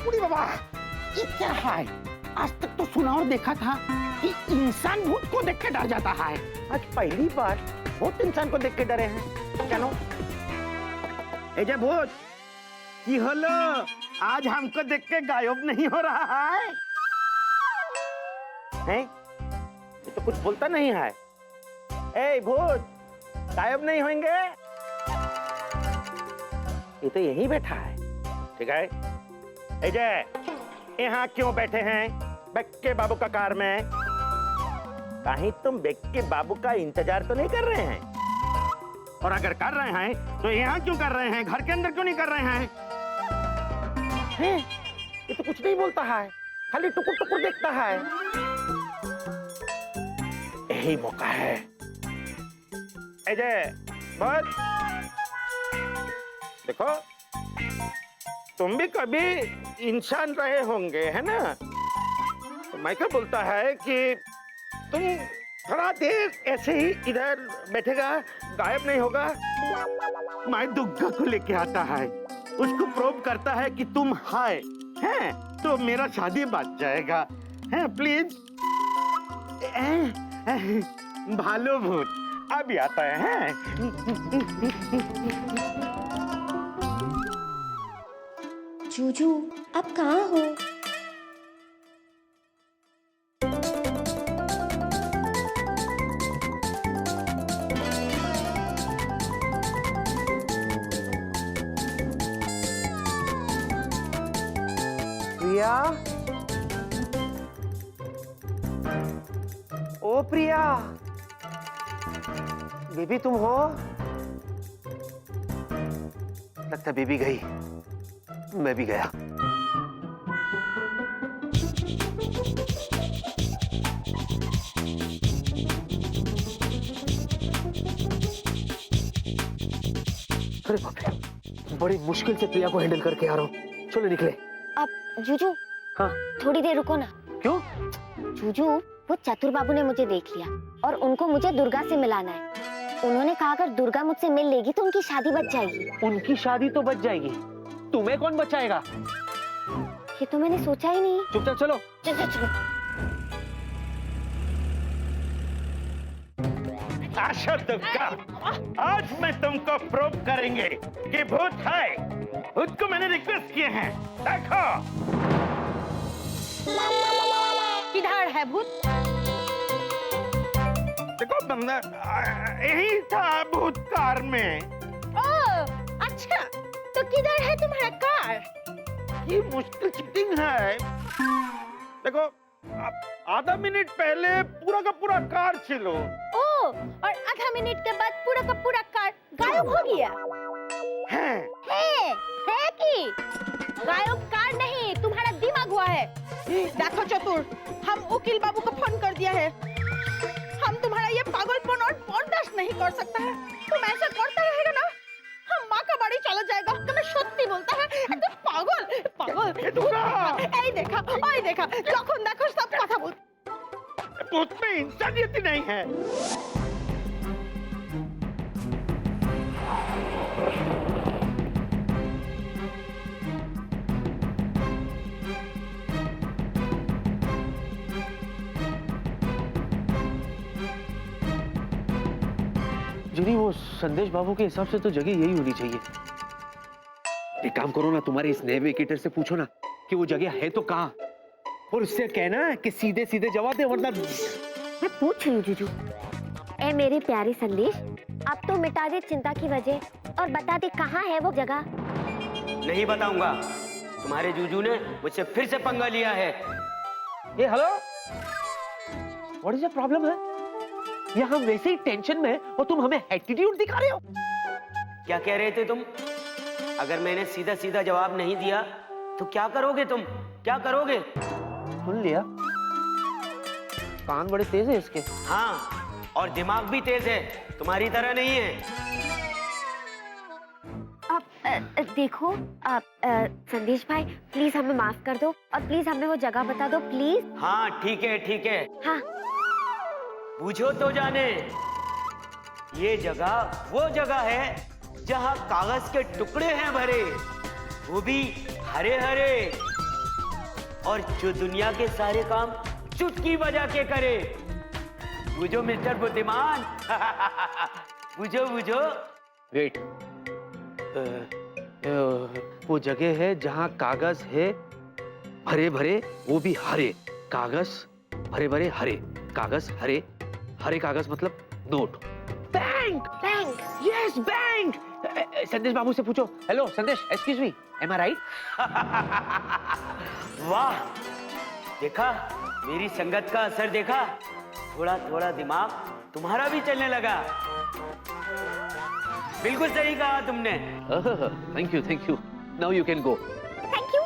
उड़ी बाबा, ये क्या है? आज तक तो सुना और देखा था कि इंसान भूत को देख के डर जाता है। आज पहली बार भूत इंसान को देख के डरे हैं। चलो ए जे भूत की होलो, आज हमको देख के गायब नहीं हो रहा है? हैं? ये तो कुछ बोलता नहीं है। ए भूत, गायब नहीं होंगे? ये तो यहीं बैठा है। ठीक है, ए जे यहाँ क्यों बैठे हैं बेक्के बाबू का कार में? कहीं तुम बेक्के बाबू का इंतजार तो नहीं कर रहे हैं? और अगर कर रहे हैं तो यहाँ क्यों कर रहे हैं? घर के अंदर क्यों नहीं कर रहे हैं? ये तो कुछ नहीं बोलता है, खाली टुकुर टुकुर देखता है। यही मौका है। अजय बहुत देखो, तुम भी कभी इंसान रहे होंगे, है ना? तो मैं क्या बोलता है कि तुम थोड़ा देर ऐसे ही इधर बैठेगा, गायब नहीं होगा। मैं दुर्गा को लेके आता है, उसको प्रूव करता है कि तुम हैं, तो मेरा शादी बच जाएगा। हैं प्लीज? भालू भूत अभी आता है। जूजू, आप कहाँ हो? प्रिया, ओ प्रिया, बेबी तुम हो? लगता है बेबी गई, मैं भी गया। अरे बाप रे, बड़ी मुश्किल से प्रिया को हैंडल करके आ रहा हूँ। चलो निकले। अब जूजू, हाँ थोड़ी देर रुको ना। क्यों? जूजू, वो चतुर बाबू ने मुझे देख लिया और उनको मुझे दुर्गा से मिलाना है। उन्होंने कहा अगर दुर्गा मुझसे मिल लेगी तो उनकी शादी बच जाएगी। उनकी शादी तो बच जाएगी, तुम्हें कौन बचाएगा? ये तो मैंने सोचा ही नहीं। चुपचाप चलो। चलो चलो। आशा दुर्गा, आज मैं तुमको प्रूव करेंगे कि भूत है। भूत को मैंने रिक्वेस्ट किए हैं, देखो। किधर है भूत? देखो बंदा, यही था भूत कार में। ओह, अच्छा, तो किधर है तुम्हारा कार? ये मुश्किल चीटिंग है। देखो, आधा मिनट पहले पूरा का पूरा कार चलो। ओह, और आधा मिनट के बाद पूरा का पूरा कार गायब हो गया। है कि गायब कार नहीं, तुम्हारा दिमाग हुआ है। देखो चतुर, हम वकील बाबू को फोन कर दिया है। हम तुम्हारा ये पागलपन और बर्दाश्त नहीं कर सकता है। तुम ऐसा करता रहेगा ना, हम माँ का बाड़ी चला जाएगा। तुम्हें सत्य बोलता है, एकदम पागल पागल। ऐ देखा, যখন देखो सब কথা बोल। भूत में इंसानियत ही नहीं है। जिनी, वो संदेश बाबू के हिसाब से तो जगह यही होनी चाहिए। एक काम करो ना, तुम्हारे इस नेविगेटर से पूछो ना कि वो जगह है तो कहाँ, और उससे कहना कि सीधे सीधे जवाब दे, वरना। मैं पूछ रही हूँ जूजू। ए मेरे प्यारे संदेश, अब तो मिटा दे चिंता की वजह और बता दे कहाँ है वो जगह। नहीं बताऊंगा। तुम्हारे जूजू ने मुझसे फिर से पंगा लिया है। ये hello, what is the problem है? ये हम वैसे ही टेंशन में और तुम हमें एटीट्यूड दिखा रहे हो। क्या कह रहे थे तुम? अगर मैंने सीधा सीधा जवाब नहीं दिया तो क्या करोगे तुम? क्या करोगे? सुन लिया, कान बड़े तेज है इसके। हाँ, और दिमाग भी तेज है, तुम्हारी तरह नहीं है। देखो, संदेश भाई प्लीज हमें माफ कर दो और प्लीज हमें वो जगह बता दो प्लीज। हाँ ठीक है। हाँ। पूछो तो जाने, ये जगह वो जगह है जहाँ कागज के टुकड़े हैं भरे, वो भी हरे हरे। और जो दुनिया के सारे काम चुटकी बजा के करे। बुझो मिस्टर बुद्धिमान। बुझो बुझो। वेट, वो जगह है जहां कागज है भरे भरे, वो भी हरे कागज, भरे भरे हरे कागज, हरे हरे कागज मतलब note. Bank, bank. Yes bank. संदेश बाबू से पूछो। हेलो संदेश, एक्सक्यूज मी, एम आई राइट? वाह, देखा मेरी संगत का असर, देखा थोड़ा थोड़ा दिमाग तुम्हारा भी चलने लगा। बिल्कुल सही कहा तुमने। Thank you, now you can go. Thank you.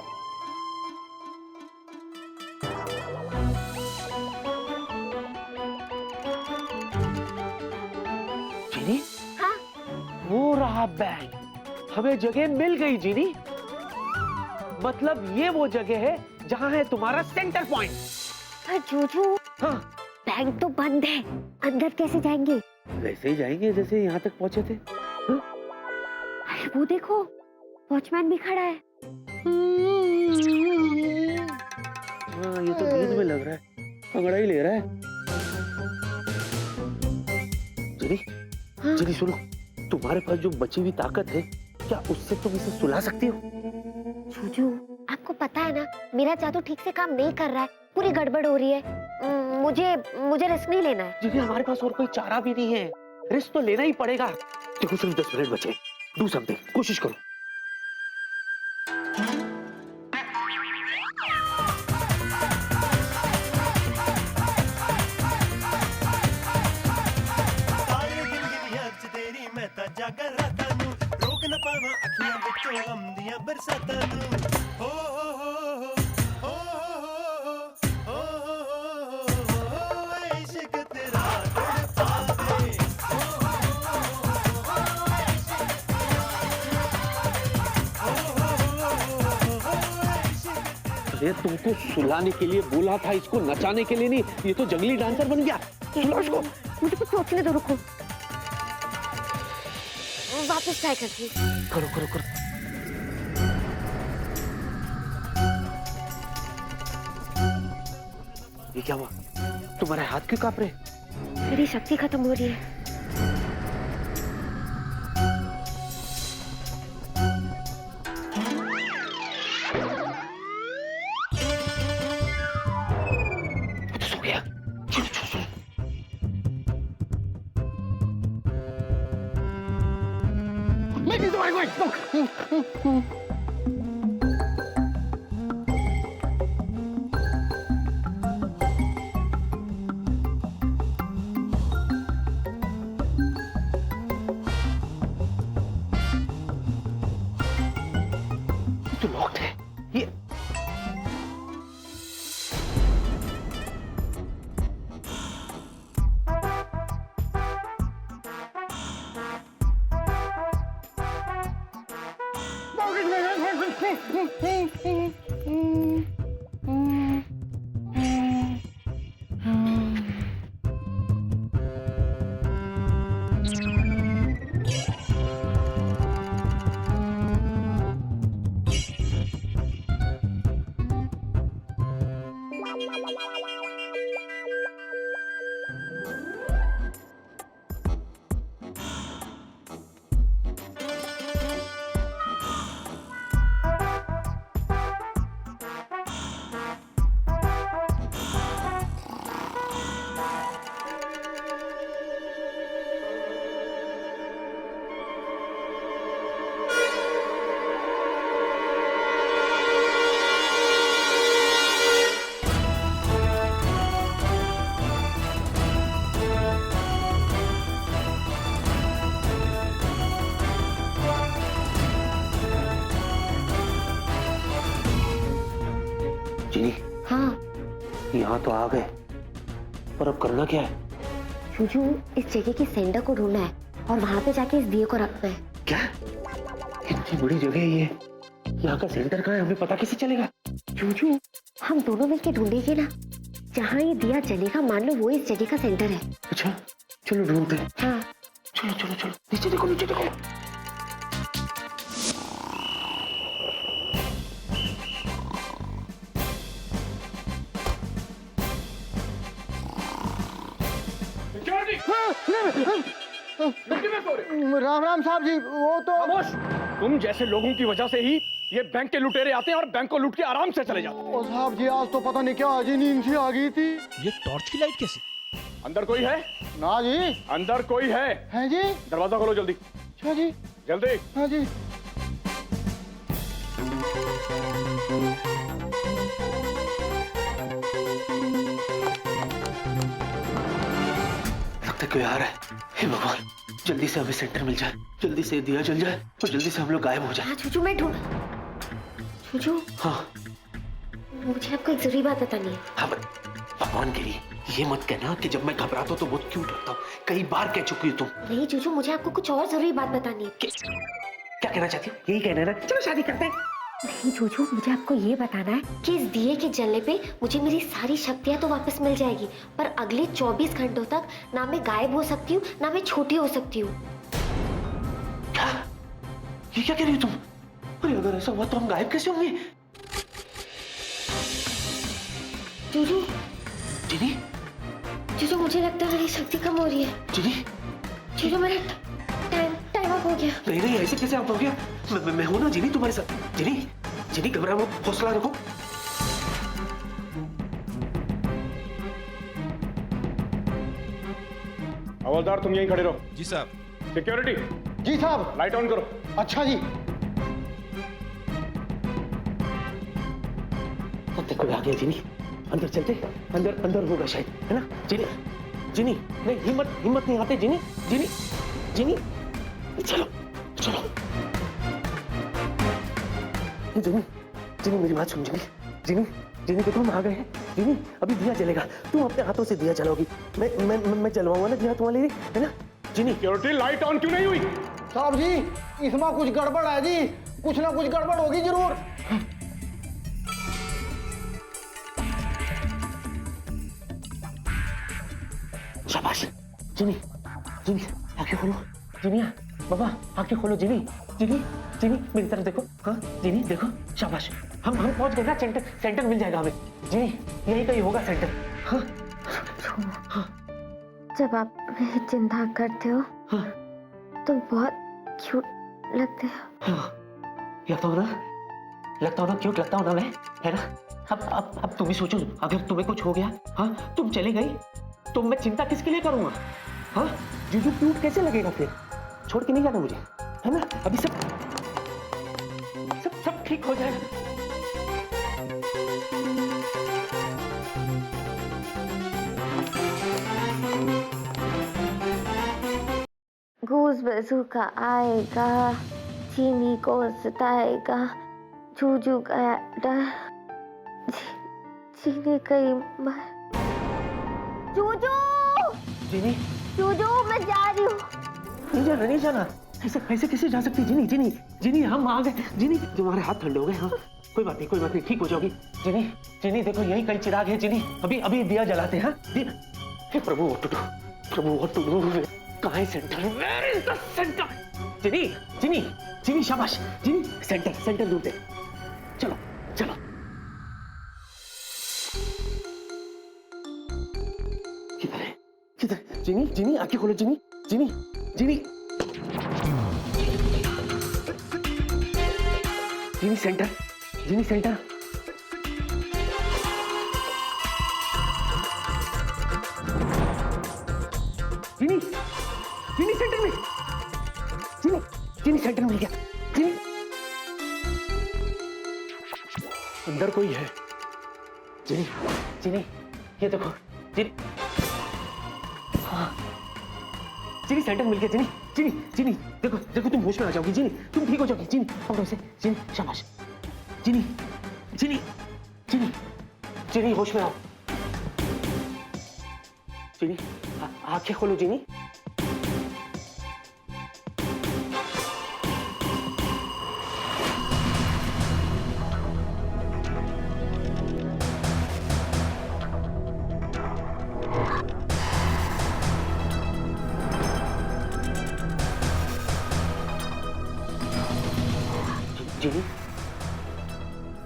Genie, हाँ, वो रहा बैंक, हमें जगह मिल गई जीनी। मतलब ये वो जगह है जहां है तुम्हारा सेंटर पॉइंट। पर जूजू, हाँ, बैंक तो बंद है, अंदर कैसे जाएंगे? वैसे ही जाएंगे जैसे यहाँ तक पहुंचे थे। हाँ? अरे वो देखो, वॉचमैन भी खड़ा है। हाँ, ये तो नींद में लग रहा है, अंगड़ाई ले रहा है। जनी, हाँ? जनी सुनो, तुम्हारे पास जो बची हुई ताकत है, क्या उससे तुम इसे सुला सकती हो? जूजू, आपको पता है ना, मेरा जादू ठीक से काम नहीं कर रहा है, पूरी गड़बड़ हो रही है। मुझे रिस्क नहीं लेना है। जीनी, हमारे पास और कोई चारा भी नहीं है, रिस्क तो लेना ही पड़ेगा। देखो सिर्फ 10 मिनट बचे, डू समथिंग, कोशिश करो। जागर रातां नूं रोक न पावां अखियां विचों आंदियां बरसातां नूं। हो हो हो हो हो हो इश्क तेरा तड़पा दे। अरे तुमको सुलाने के लिए बोला था, इसको नचाने के लिए नहीं। ये तो जंगली डांसर बन गया। सुलाओ इसको। मुझे कुछ सोचने दो, रुको। वापस ट्राई करती हूँ। करो करो करो। ये क्या हुआ? तुम्हारे हाथ क्यों कांप रहे? मेरी शक्ति खत्म हो रही है। तो सो गया। चलो चलो चलो। Make it the right way. Look. तो लॉक्ड है ये। जीनी, हाँ यहाँ तो आ गए, पर अब करना क्या है? जूजू, इस जगह की सेंटर को ढूंढना है और वहां पे जाके इस दिए को रखना है। क्या? इतनी बड़ी जगह है ये, यहाँ का सेंटर कहाँ है? हमें पता कैसे चलेगा? जूजू, हम दोनों मिलके ढूंढेंगे ना, जहाँ ये दिया जलेगा मान लो वो इस जगह का सेंटर है। अच्छा चलो ढूंढते हैं। हाँ। चलो चलो चलो, नीचे देखो नीचे देखो। राम राम साहब जी, वो तो खामोश! तुम जैसे लोगों की वजह से ही ये बैंक के लुटेरे आते हैं और बैंक को लूट के आराम से चले जाते हैं। ओ साहब जी, आज तो पता नहीं क्या आज ही नींद सी आ गई थी। ये टॉर्च की लाइट कैसे? अंदर कोई है? ना जी। अंदर कोई है? है जी। दरवाजा खोलो जल्दी। अच्छा जी। जल्दी। हाँ जी। लगता कोई आ रहा है। हे भगवान, जल्दी से हमें सेंटर मिल जाए, जल्दी से दिया जल जाए और जल्दी से हम लोग गायब हो जाए। हाँ चूचू, मैं ढूंढ। चूचू, हाँ मुझे आपको एक जरूरी बात बतानी है। हाँ, भगवान के लिए ये मत कहना कि जब मैं घबराता हूँ तो बहुत क्यों डरता हूँ। कई बार कह चुकी हो तुम। नहीं चूचू, मुझे आपको कुछ और जरूरी बात बतानी है। क्या कहना चाहती हो? यही कहना है ना? चलो शादी करते हैं। नहीं चूचू, मुझे आपको ये बताना है कि इस दिए के जलने पे मुझे मेरी सारी शक्तियां तो वापस मिल जाएगी, पर अगले 24 घंटों तक ना मैं गायब हो सकती हूँ ना मैं छोटी हो सकती हूँ। क्या? ये क्या कह रही हो तुम? अरे अगर ऐसा हुआ तो हम गायब कैसे होंगे? चूचू, जिनी, चूचू मुझे लगता है मेरी शक्ति कम हो रही है। जिनी, चूचू मेरा टाइम अप हो गया। नहीं नहीं, ऐसे कैसे आप हो गया? मैं हूं ना जिनी तुम्हारे साथ। जिनी, जिनी घबरा मत, हौसला रखो। हवलदार तुम यहीं खड़े रहो। जी साहब। सिक्योरिटी, जी साहब। लाइट ऑन करो। अच्छा जी। कोई आ गया जिनी, अंदर चलते। अंदर अंदर होगा शायद, है ना? जिनी, जिनी, नहीं हिम्मत नहीं आते जिनी, जिनी, जिनी, चलो चलो। जिनी, जिनी मेरी बात सुन जिनी, जिनी, जिनी देखो हम आ गए हैं। जिनी अभी दिया जलेगा, तुम अपने हाथों से दिया जलाओगी। मैं जलवाऊंगा ना दिया तुम्हारे लिए, है ना? जिनी, सिक्योरिटी, लाइट ऑन क्यों नहीं हुई? साहब जी, इसमें कुछ गड़बड़ है जी, कुछ ना कुछ गड़बड़ होगी जरूर। शाबाश। जिनी, जिनी आंखें खोलो। जिनी बाबा आंखें खोलो। जिनी, जिनी, जिनी मेरी तरफ देखो। हाँ जिनी देखो, शाबाश। हम पहुंच गए ना। सेंटर मिल जाएगा हमें। जिनी यही कहीं होगा सेंटर। हाँ हाँ। जब आप मेरी चिंता करते हो हाँ तो बहुत क्यूट लगते हो। हाँ, लगता हो ना क्यूट लगता हो ना मैं, है ना? अब तुम ही सोचो, अगर तुम्हें कुछ हो गया, हाँ तुम चले गई तो मैं चिंता किसके लिए करूंगा? हाँ जीजू क्यूट कैसे लगेगा फिर? छोड़ के नहीं जाना मुझे, है ना? अभी सब ठीक हो जाएगा। गूस बजूका आएगा, चीनी को सताएगा, जूजू का डर, चीनी कहीं मर। जूजू, जिनी, जूजू मैं जा रही हूँ। नहीं जाना। ऐसे कैसे जा सकती? जिनी हम आ गए। जिनी तुम्हारे हाथ ठंडे हो गए। हाँ कोई बात नहीं, ठीक हो जाओगी। जिनी देखो यही कई चिराग है। जिनी अभी दिया जलाते हैं। हाँ हे प्रभु what to do? कहाँ है centre? Where is the center? जिनी शाबाश। जिनी सेंटर ढूंढते। चलो किधर? जिनी आंखें खोलो। जिनी जिनी सेंटर। जिनी सेंटर में। जिनी सेंटर मिल गया। जिनी अंदर कोई है। जिनी ये देखो। जिनी हाँ जिनी सेंटर मिल गया। जिनी देखो तुम होश में आ जाओगी। जिनी तुम ठीक हो जाओगी। जिनी पकड़ो इसे। जिनी शाबाश। जिनी होश में आओ। जिनी आंखें खोलो। जिनी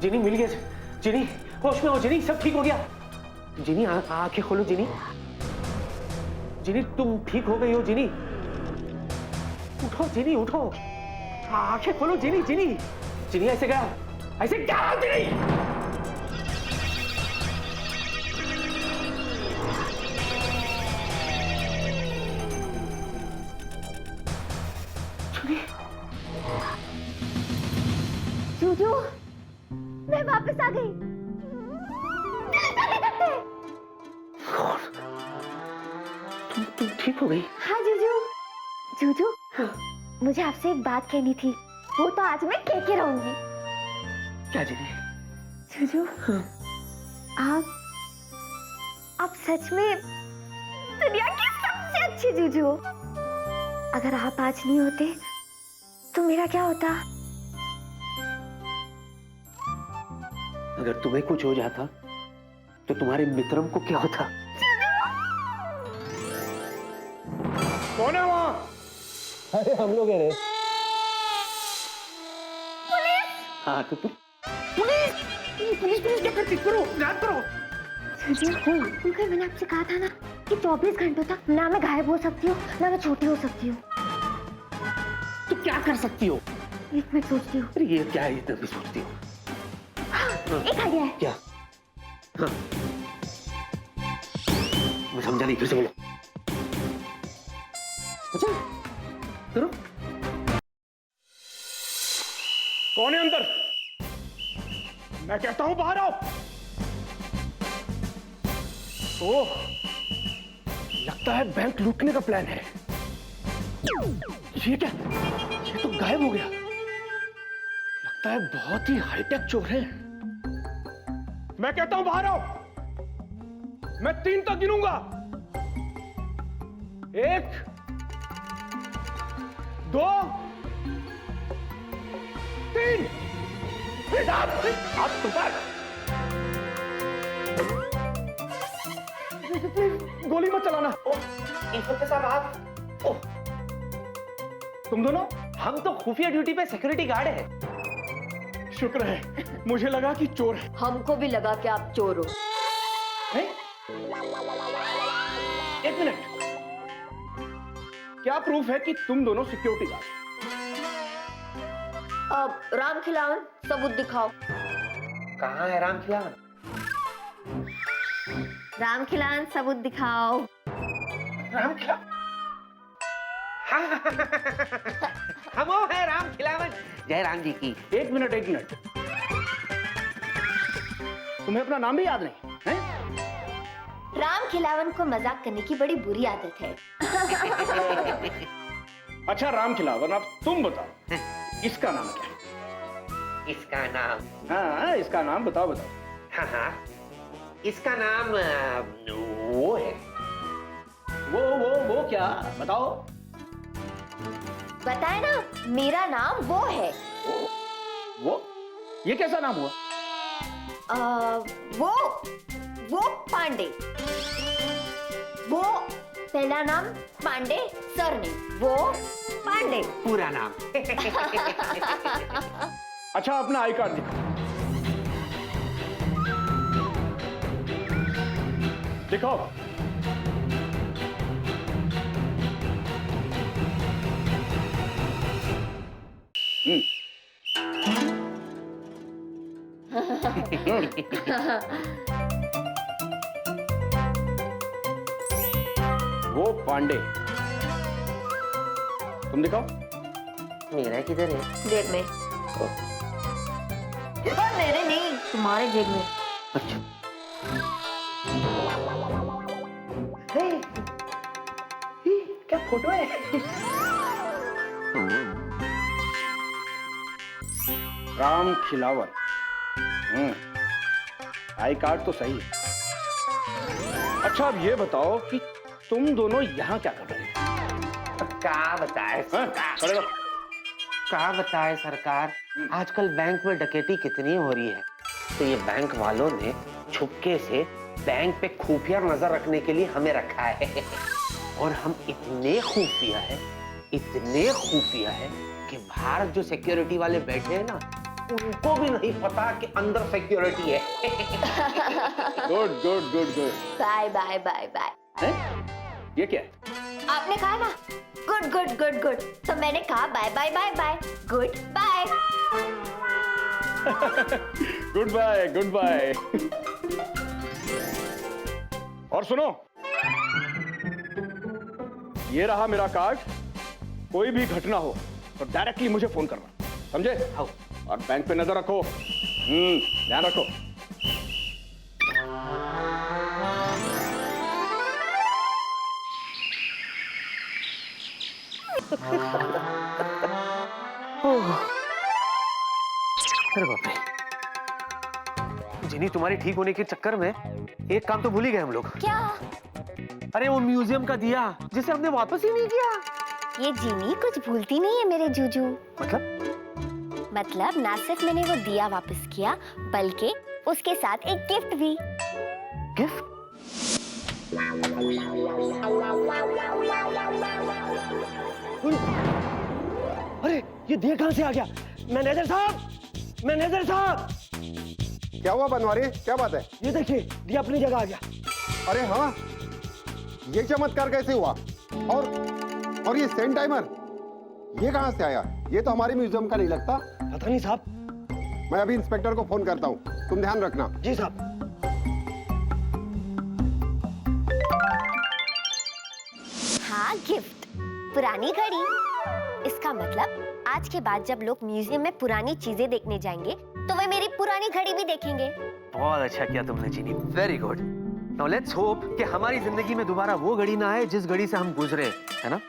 जिनी मिल गया। जिनी होश में हो। जिनी सब ठीक हो गया। जिनी आंखें खोलो। जिनी जिनी तुम ठीक हो गई हो जिनी? उठो जिनी उठो, आंखें खोलो जिनी जिनी। जिनी ऐसे क्या जिनी? जूजू, मैं वापस आ गई। तुम ठीक हो गई? हाँ जूजू। जूजू, मुझे आपसे एक बात कहनी थी, वो तो आज मैं कह के रहूंगी। क्या जिनी? जूजू, आप सच में दुनिया की सबसे अच्छी जूजू हो। अगर आप आज नहीं होते तो मेरा क्या होता? अगर तुम्हें कुछ हो जाता तो तुम्हारे मित्रम को क्या होता? कौन है वहां? अरे हम लोग है रे। हाँ तो तुम पुलिस क्या करती? करो, याद करो। क्योंकि मैंने आपसे कहा था ना कि 24 घंटों तक ना मैं गायब हो सकती हूँ ना मैं छोटी हो सकती हूँ। तो क्या कर सकती हो? एक मिनट सोचती हूँ। अरे ये क्या है, इतना भी सोचती हो? एक आइडिया है। क्या? हाँ मैं समझा नहीं, फिर से बोलो। अच्छा करो। कौन है अंदर? मैं कहता हूं बाहर आओ। ओह, लगता है बैंक लूटने का प्लान है। ये क्या? ये तो गायब हो गया। लगता है बहुत ही हाईटेक चोर है। मैं कहता हूं बाहर आओ। मैं 3 तक गिनूंगा। 1 2 3। आप गोली मत चलाना। इंस्पेक्टर साहब आप? ओह, तुम दोनों? हम तो खुफिया ड्यूटी पे सिक्योरिटी गार्ड है। शुक्र है, मुझे लगा कि चोर है। हमको भी लगा कि आप चोर हो। हैं? एक मिनट, क्या प्रूफ है कि तुम दोनों सिक्योरिटी गार्ड? अब राम खिलावन सबूत दिखाओ। कहाँ है राम खिलावन? राम खिलावन सबूत दिखाओ। राम खिलावन? हम वो है राम खिलावन। जय राम जी की। एक मिनट, तुम्हें अपना नाम भी याद नहीं है? राम खिलावन को मजाक करने की बड़ी बुरी आदत है। अच्छा राम खिलावन, अब तुम बताओ इसका नाम क्या है? इसका नाम? हाँ, इसका नाम बताओ। हाँ हाँ, इसका नाम वो है। वो क्या? बताओ। बताए ना, मेरा नाम वो है। वो? ये कैसा नाम हुआ? वो पांडे। वो पहला नाम पांडे, सरनेम वो पांडे। पूरा नाम। अच्छा, अपना आई कार्ड दिखाओ। दिखाओ। वो पांडे, तुम दिखाओ। मेरा किधर है? जेब में। मेरे नहीं, तुम्हारे जेब में। अच्छा। क्या फोटो है? राम खिलावन। आई कार्ड तो सही है। अच्छा, अब ये बताओ कि तुम दोनों यहाँ क्या कर रहे हो? क्या बताए सरकार? क्या बताए सरकार? आजकल बैंक में डकैती कितनी हो रही है, तो ये बैंक वालों ने छुपके से बैंक पे खुफिया नजर रखने के लिए हमें रखा है। और हम इतने खुफिया है कि बाहर जो सिक्योरिटी वाले बैठे हैं ना, उनको भी नहीं पता कि अंदर सिक्योरिटी है। Good. Bye bye bye bye. ये क्या है? आपने कहा ना गुड गुड गुड गुड, तो मैंने कहा bye bye bye bye, good bye. Good bye, good bye. और सुनो, ये रहा मेरा कार्ड। कोई भी घटना हो तो डायरेक्टली मुझे फोन करना, समझे? हाँ। और बैंक पे नजर रखो। ध्यान रखो। अरे बाप रे, जिनी तुम्हारी ठीक होने के चक्कर में एक काम तो भूल ही गए हम लोग। क्या? अरे वो म्यूजियम का दिया जिसे हमने वापस ही नहीं किया। ये जीनी कुछ भूलती नहीं है मेरे जूजू। मतलब ना सिर्फ मैंने वो दिया वापस किया, बल्कि उसके साथ एक गिफ्ट भी। गिफ्ट? अरे ये दिया कहां से आ गया? मैनेजर साहब, मैनेजर साहब! क्या हुआ बनवारी, क्या बात है? ये देखिए, दिया अपनी जगह आ गया। अरे हाँ, ये चमत्कार कैसे हुआ? और ये सेंट टाइमर ये कहां से आया? ये तो हमारे म्यूजियम का नहीं लगता। पता नहीं साहब। मैं अभी इंस्पेक्टर को फोन करता हूँ, तुम ध्यान रखना। जी साहब। हाँ, गिफ्ट, पुरानी घड़ी। इसका मतलब आज के बाद जब लोग म्यूजियम में पुरानी चीजें देखने जाएंगे तो वे मेरी पुरानी घड़ी भी देखेंगे। बहुत अच्छा किया तुमने Genie, very good. Now let's hope कि हमारी जिंदगी में दोबारा वो घड़ी ना आए जिस घड़ी से हम गुजरे, है ना?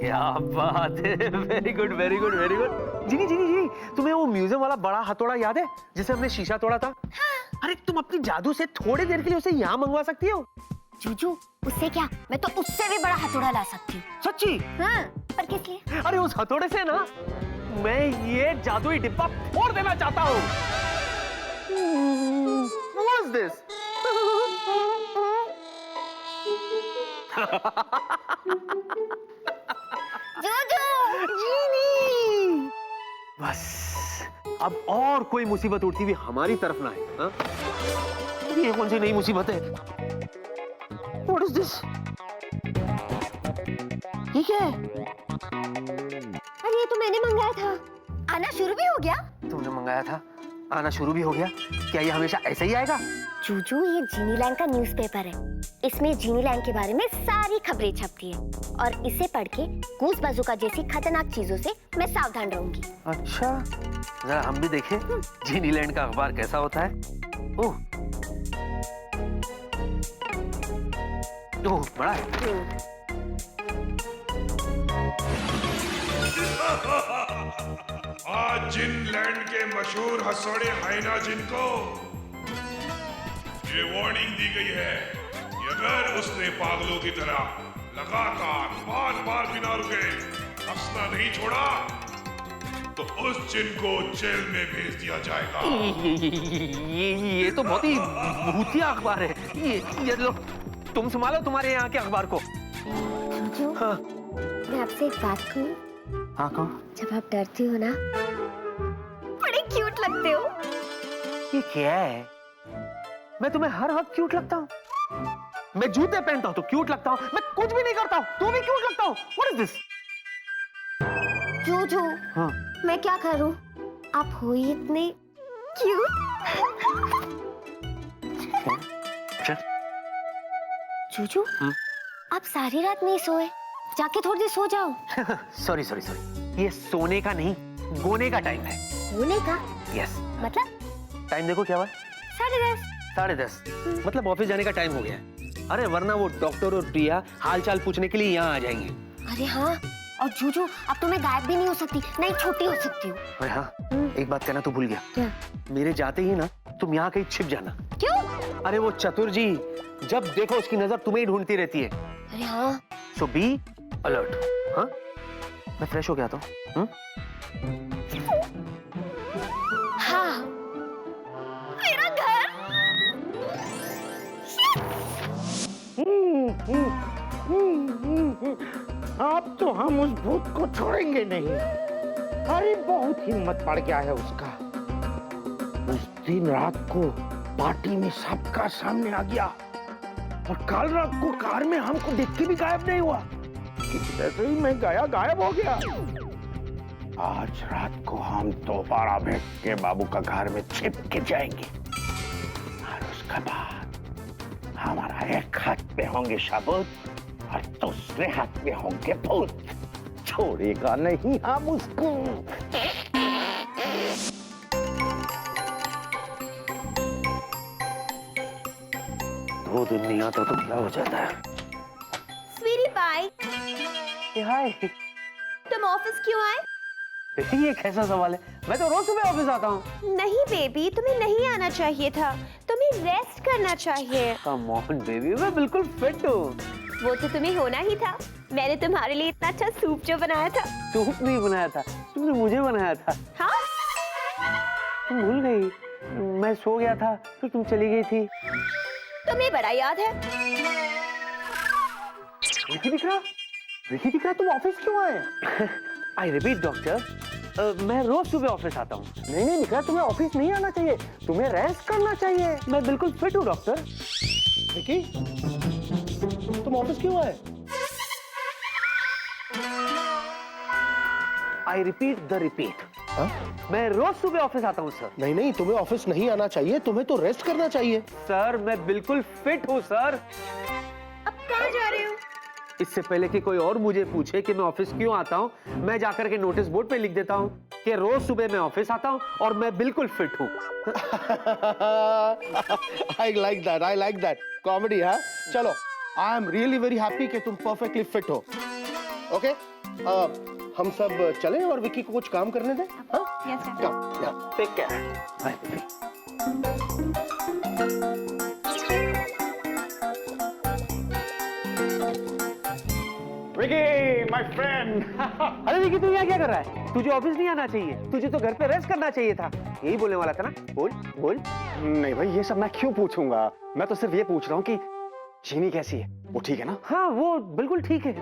क्या बात है, very good very good very good. Genie Genie ji, तुम्हें वो म्यूजियम वाला बड़ा हथौड़ा याद है जिसे हमने शीशा तोड़ा था? हाँ। अरे तुम अपनी जादू से थोड़ी देर के लिए उसे यहाँ मंगवा सकती हो। जूजू, उससे क्या, मैं तो उससे भी बड़ा हथौड़ा ला सकती हूँ। सच्ची? हाँ, पर किस लिए? अरे उस हथौड़े से ना मैं ये जादुई डिब्बा फोड़ देना चाहता हूँ। What's this? जूजू! जीनी! बस अब और कोई मुसीबत उठती हुई हमारी तरफ ना है। हाँ? ये कौन सी नई मुसीबत है? What is this? ये क्या है? अरे ये तो मैंने मंगाया था। आना शुरू भी हो गया? तुमने मंगाया था, आना शुरू भी हो गया। क्या ये हमेशा ऐसे ही आएगा? जूजू, ये जीनीलैंड का न्यूज़पेपर है। इसमें जीनीलैंड के बारे में सारी खबरें छपती है और इसे पढ़ के गूस बाजुका जैसी खतरनाक चीजों से मैं सावधान रहूंगी। अच्छा, जरा हम भी देखें जीनीलैंड का अखबार कैसा होता है। ओह, बड़ा है। आज जिनलैंड के मशहूर हंसौड़े हाइना जिन को ये वार्निंग दी गई है कि अगर उसने पागलों की तरह लगातार बार बार बिना रुके हंसना नहीं छोड़ा तो उस जिन को जेल में भेज दिया जाएगा। ये तो बहुत ही भूतिया अखबार है। ये लो, तुम संभालो तुम्हारे यहाँ के अखबार को। जूजू, हाँ। मैं आपसे एक बात कहूँ? हाँ, कहो। जब आप डरती हो ना, बड़े क्यूट लगते हो। ये क्या है? मैं तुम्हें हर वक्त क्यूट लगता हूँ? मैं जूते पहनता हूँ तो क्यूट लगता हूँ, मैं कुछ भी नहीं करता हूँ तो भी क्यूट लगता हूँ। What is this? जूजू, हाँ। मैं क्या करूँ? आप हो ही इतने क्यूट। अच्छा। जूजू, आप सारी रात नहीं सोए, जाके थोड़ी देर सो जाओ। सॉरी सॉरी सॉरी, ये सोने का नहीं, गोने का टाइम है। सोने का? यस। मतलब? टाइम देखो क्या हुआ? 10:30। 10:30 मतलब ऑफिस जाने का टाइम हो गया है। अरे वरना वो डॉक्टर और प्रिया हालचाल पूछने के लिए यहाँ आ जाएंगे। अरे हाँ, और जूजू, अब तो मैं गायब भी नहीं हो सकती, नहीं छोटी हो सकती हूँ। अरे हाँ, एक बात कहना तो भूल गया। क्या? मेरे जाते ही ना तुम यहाँ कहीं छिप जाना। क्यों? अरे वो चतुर जी, जब देखो उसकी नजर तुम्हें ही ढूंढती रहती है। अरे हाँ। सो बी अलर्ट। हाँ, मैं फ्रेश हो गया था। हाँ, मेरा घर। अब तो हम उस भूत को छोड़ेंगे नहीं। अरे बहुत हिम्मत बढ़ गया है उसका। उस दिन रात को पार्टी में सबका सामने आ गया और कल रात को कार में हमको देख के भी गायब नहीं हुआ। जैसे ही मैं गया गायब हो गया। आज रात को हम दोबारा भेज के बाबू का घर में छिप के जाएंगे और उसके बाद हमारा एक हाथ पे होंगे सबूत और दूसरे हाथ में होंगे भूत। छोड़ेगा नहीं हम उसको। दो दिन नहीं आता तो क्या हो जाता है? स्वीटी पाई, हाय, तुम ऑफिस क्यों आए? ये कैसा सवाल है? मैं तो रोज सुबह ऑफिस आता हूँ। नहीं बेबी, तुम्हें नहीं आना चाहिए था, तुम्हें रेस्ट करना चाहिए। कम ऑन बेबी, मैं बिल्कुल फिट हूँ। वो तो तुम्हें होना ही था। मैंने तुम्हारे लिए इतना अच्छा सूप जो बनाया था। सूप नहीं बनाया था, तुमने मुझे बनाया था। हाँ? तुम भूल गई, मैं सो गया था फिर तुम चली गई थी। तुम्हें बड़ा याद है। विकी दिख रहा तुम ऑफिस क्यों आए? आई रिपीट डॉक्टर, मैं रोज सुबह ऑफिस आता हूँ। नहीं निकला, तुम्हें ऑफिस नहीं आना चाहिए, तुम्हें रेस्ट करना चाहिए। मैं बिल्कुल फिट हूँ डॉक्टर। विकी, तुम ऑफिस क्यों आए? आई रिपीट द रिपीट, मैं रोज सुबह ऑफिस आता हूँ सर। नहीं, तुम्हें ऑफिस नहीं आना चाहिए, तुम्हें तो रेस्ट करना चाहिए। सर मैं बिल्कुल फिट हूँ सर। अब कहाँ जा रहे हो? इससे पहले कि कोई और मुझे पूछे कि मैं ऑफिस क्यों आता हूँ, मैं जाकर के नोटिस बोर्ड पे लिख देता हूँ कि रोज सुबह मैं ऑफिस आता हूँ और मैं बिल्कुल फिट हूँ। I like that कॉमेडी है। चलो, I am really very happy कि तुम परफेक्टली फिट हो। ओके, हम सब चलें और विकी को कुछ काम करने दें। हाँ? Yes, sir. Take care. Vicky my friend. अरे विकी, तू यहाँ क्या कर रहा है? तुझे ऑफिस नहीं आना चाहिए, तुझे तो घर पे रेस्ट करना चाहिए था। यही बोलने वाला था ना? बोल। नहीं भाई, ये सब मैं क्यों पूछूंगा? मैं तो सिर्फ ये पूछ रहा हूँ कि चीनी कैसी है? वो ठीक है ना? हाँ, वो बिल्कुल ठीक है।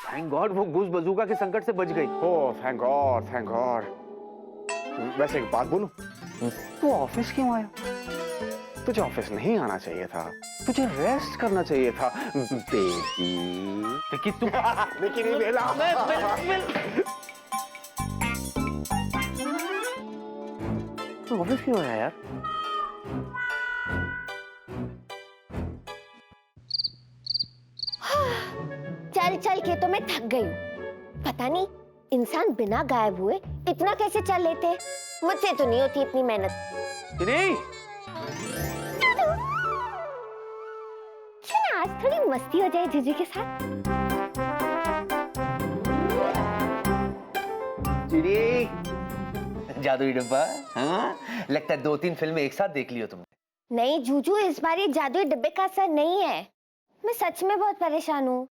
थैंक गॉड वो गुज बजूका के संकट से बच गई। Oh thank God. वैसे एक बात बोलूं, तू ऑफिस क्यों आया? तुझे ऑफिस नहीं आना चाहिए था, तुझे रेस्ट करना चाहिए था बेबी। विकी तू विकी नहीं बेला। तू ऑफिस क्यों आया यार? चल के तो मैं थक गई हूँ। पता नहीं इंसान बिना गायब हुए इतना कैसे चल लेते हैं। मुझसे तो नहीं होती इतनी मेहनत। नहीं, आज थोड़ी मस्ती हो जाए जीजू के साथ। जादुई डब्बा। हाँ? लगता है 2-3 फिल्में एक साथ देख लियो तुमने। नहीं जूजू, इस बार ये जादुई डब्बे का असर नहीं है। मैं सच में बहुत परेशान हूँ।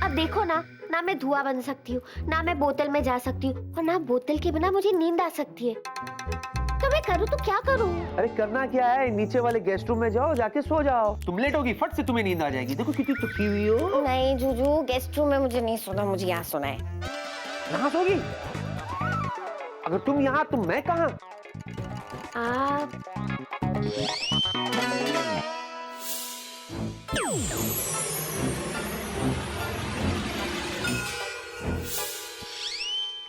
अब देखो ना मैं धुआं बन सकती हूँ, ना मैं बोतल में जा सकती हूँ, और ना बोतल के बिना मुझे नींद आ सकती है। तो मैं करूँ तो क्या करूँ? अरे करना क्या है, नीचे वाले गेस्ट रूम में जाओ, जाके सो जाओ। तुम लेट होगी, फट से तुम्हें नींद आ जाएगी। देखो कितनी थकी हुई हो। नहीं जूजू, गेस्ट रूम में मुझे नहीं सोना, मुझे यहाँ सोना है। यहाँ सोगी? अगर तुम यहाँ तो मैं कहाँ? आप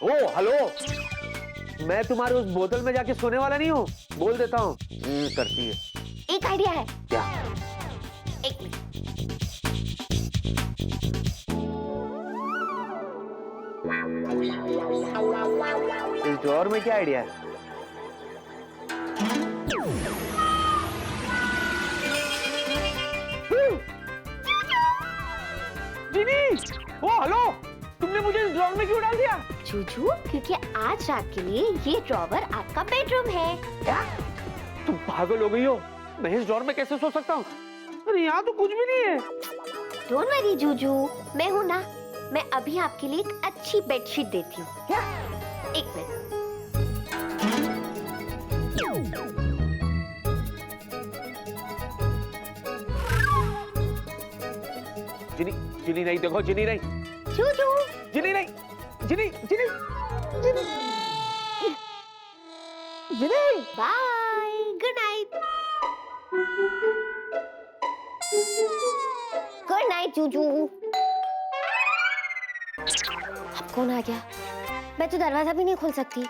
ओ हेलो, मैं तुम्हारे उस बोतल में जाके सोने वाला नहीं हूँ। बोल देता हूँ। करती है। एक आइडिया है। क्या? एक मिनट। इस ड्रॉअर में क्या आइडिया है? ओ हेलो, तुमने मुझे इस ड्रॉअर में क्यों डाल दिया? जूजू, क्योंकि आज रात के लिए ये ड्रॉवर आपका बेडरूम है। क्या? तुम पागल हो गई हो? मैं इस ड्रॉअर में कैसे सो सकता हूँ? अरे यहाँ तो कुछ भी नहीं है। डोंट वरी जूजू, मैं हूँ ना। मैं अभी आपके लिए एक अच्छी बेडशीट देती हूँ। क्या? एक मिनट। जिनी नहीं, देखो जिनी नहीं। जूजू, जिनी नहीं, Genie. Bye, good night. Juju. अब कौन आ गया? मैं तो दरवाजा भी नहीं खोल सकती।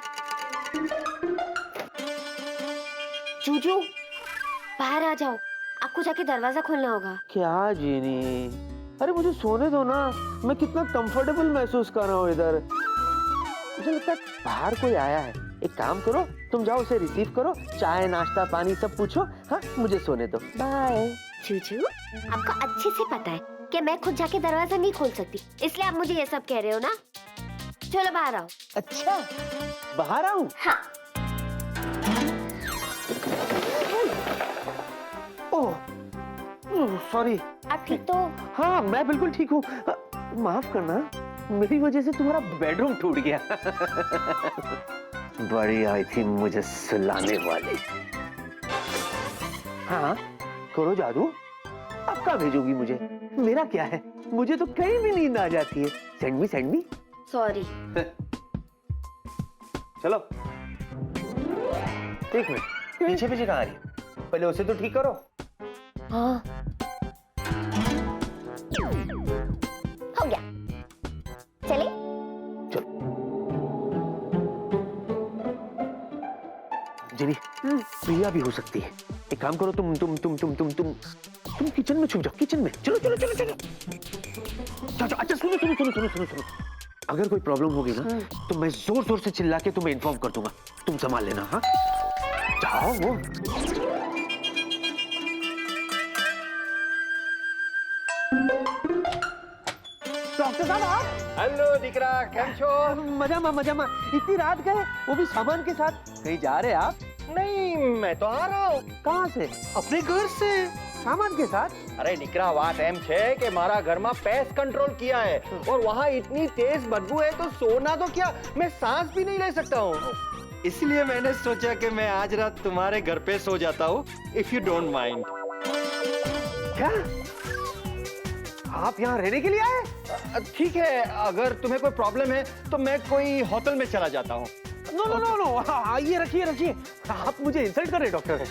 जूजू, बाहर आ जाओ, आपको जाके दरवाजा खोलना होगा। क्या जीनी, अरे मुझे सोने दो ना, मैं कितना कंफर्टेबल महसूस कर रहा हूँ इधर। मुझे लगता है बाहर कोई आया है। एक काम करो, तुम जाओ उसे रिसीव करो, चाय नाश्ता पानी सब पूछो। हाँ, मुझे सोने दो, बाय। जूजू, आपको अच्छे से पता है कि मैं खुद जाके दरवाजा नहीं खोल सकती, इसलिए आप मुझे ये सब कह रहे हो ना। चलो बाहर आओ। अच्छा, बाहर आऊं? हाँ। ओह, सॉरी। आप ठीक तो? हाँ, मैं बिल्कुल ठीक हूँ। माफ करना, मेरी वजह से तुम्हारा बेडरूम टूट गया। बड़ी आई थी मुझे सुलाने वाली। हाँ, करो जादू। अब कहाँ भेजोगी मुझे? मेरा क्या है, मुझे तो कहीं भी नींद आ जाती है। Send me. सॉरी। चलो, एक मिनट, पीछे कहाँ आ रही है? पहले उसे तो ठीक करो। हाँ, हो गया। चले? जिनी, प्रिया भी हो सकती है। एक काम करो, तुम किचन में छुप जाओ, किचन में। चलो। अच्छा, सुनो। अगर कोई प्रॉब्लम होगी ना, तो मैं जोर से चिल्ला के तुम्हें इन्फॉर्म कर दूंगा। तुम संभाल लेना। हाँ, जाओ। वो डॉक्टर साहब, आप? हेलो दिकरा, केम छो? मजा। इतनी रात गए, वो भी सामान के साथ। कहीं जा रहे आप? नहीं, मैं तो आ रहा हूँ कहाँ से? अपने घर से। सामान के साथ? अरे निकरा, बात एम छे कि मारा घर में पेस्ट कंट्रोल किया है और वहाँ इतनी तेज बदबू है तो सोना तो क्या, मैं सांस भी नहीं ले सकता हूँ। इसलिए मैंने सोचा कि मैं आज रात तुम्हारे घर पे सो जाता हूँ, इफ यू डोंट माइंड। क्या आप यहाँ रहने के लिए आए? ठीक है, अगर तुम्हें कोई प्रॉब्लम है तो मैं कोई होटल में चला जाता हूँ। नो, ये रखिए। आप मुझे इंसल्ट कर रहे हैं डॉक्टर।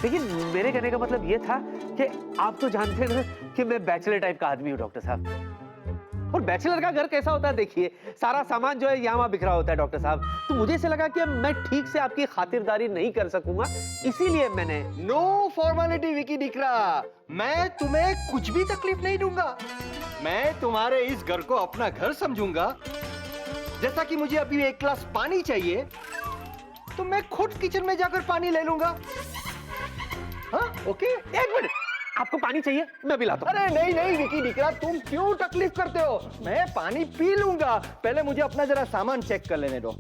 लेकिन मेरे कहने का मतलब ये था कि आप तो जानते हैं ना कि मैं बैचलर टाइप का आदमी हूँ डॉक्टर साहब। और बैचलर का घर कैसा होता है देखिए, सारा सामान जो है यहाँ वहाँ बिखरा होता है डॉक्टर साहब। तो मुझे ऐसा लगा कि मैं ठीक से आपकी खातिरदारी नहीं कर सकूंगा, इसीलिए मैंने। नो फॉर्मेलिटी विकी दिकरा, मैं तुम्हें कुछ भी तकलीफ नहीं दूंगा। मैं तुम्हारे इस घर को अपना घर समझूंगा। जैसा कि मुझे अभी एक गिलास पानी चाहिए तो मैं खुद किचन में जाकर पानी ले लूंगा। हाँ, ओके। एक मिनट, आपको पानी चाहिए? मैं भी लाता हूं। अरे नहीं विकी दिकरा, तुम क्यों तकलीफ करते हो? मैं पानी पी लूंगा, पहले मुझे अपना जरा सामान चेक कर लेने दो।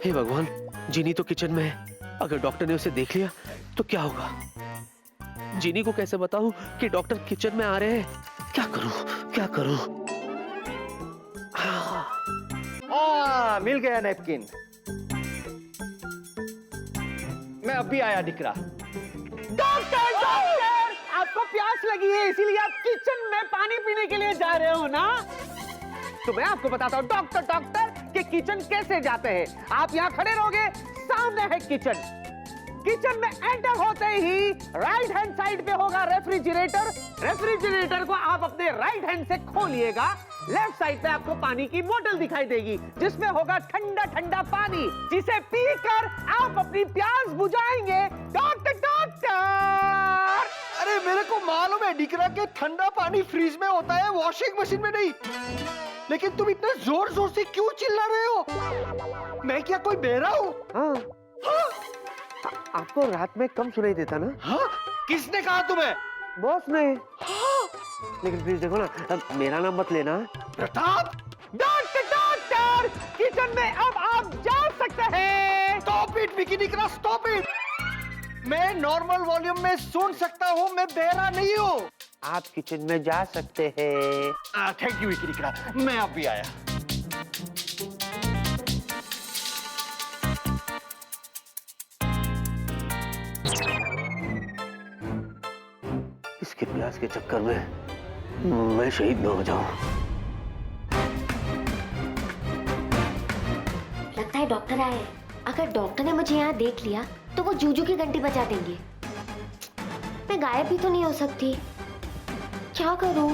हे भगवान, जीनी तो किचन में है। अगर डॉक्टर ने उसे देख लिया तो क्या होगा? जीनी को कैसे बताऊं कि डॉक्टर किचन में आ रहे हैं? क्या करूं? मिल गया नैपकिन। मैं अभी आया दिकरा। डॉक्टर, आपको प्यास लगी है इसीलिए आप किचन में पानी पीने के लिए जा रहे हो ना? तो मैं आपको बताता हूँ डॉक्टर कि किचन कैसे जाते हैं। आप यहाँ खड़े रहोगे, सामने है किचन। किचन में एंटर होते ही राइट हैंड साइड पे होगा रेफ्रिजरेटर को आप अपने राइट हैंड से खोलिएगा। लेफ्ट साइड पे आपको पानी की बोतल दिखाई देगी जिसमें होगा ठंडा पानी, जिसे पीकर आप अपनी प्यास बुझाएंगे। डॉक्टर। अरे मेरे को मालूम है दिकरा के ठंडा पानी फ्रीज में होता है, वॉशिंग मशीन में नहीं। लेकिन तुम इतने जोर से क्यों चिल्ला रहे हो? मैं क्या कोई बहरा हूँ? हाँ। आपको रात में कम सुनाई देता ना? हाँ? किसने कहा तुम्हें? बॉस ने। लेकिन प्लीज देखो ना, मेरा नाम मत लेना। प्रताप। डॉक्टर, किचन में अब आप जा सकते हैं। स्टॉप इट विकी दिकरा, स्टॉप इट। मैं नॉर्मल वॉल्यूम में सुन सकता हूँ, मैं बहरा नहीं हूँ। आप किचन में जा सकते हैं। थैंक यू विकी दिकरा, मैं अब भी आया। इसके प्यास के चक्कर में मैं शहीद न हो जाऊं। लगता है डॉक्टर आए। अगर डॉक्टर ने मुझे यहाँ देख लिया तो वो जूजू की घंटी बजा देंगे। मैं गायब भी तो नहीं हो सकती। क्या करूं?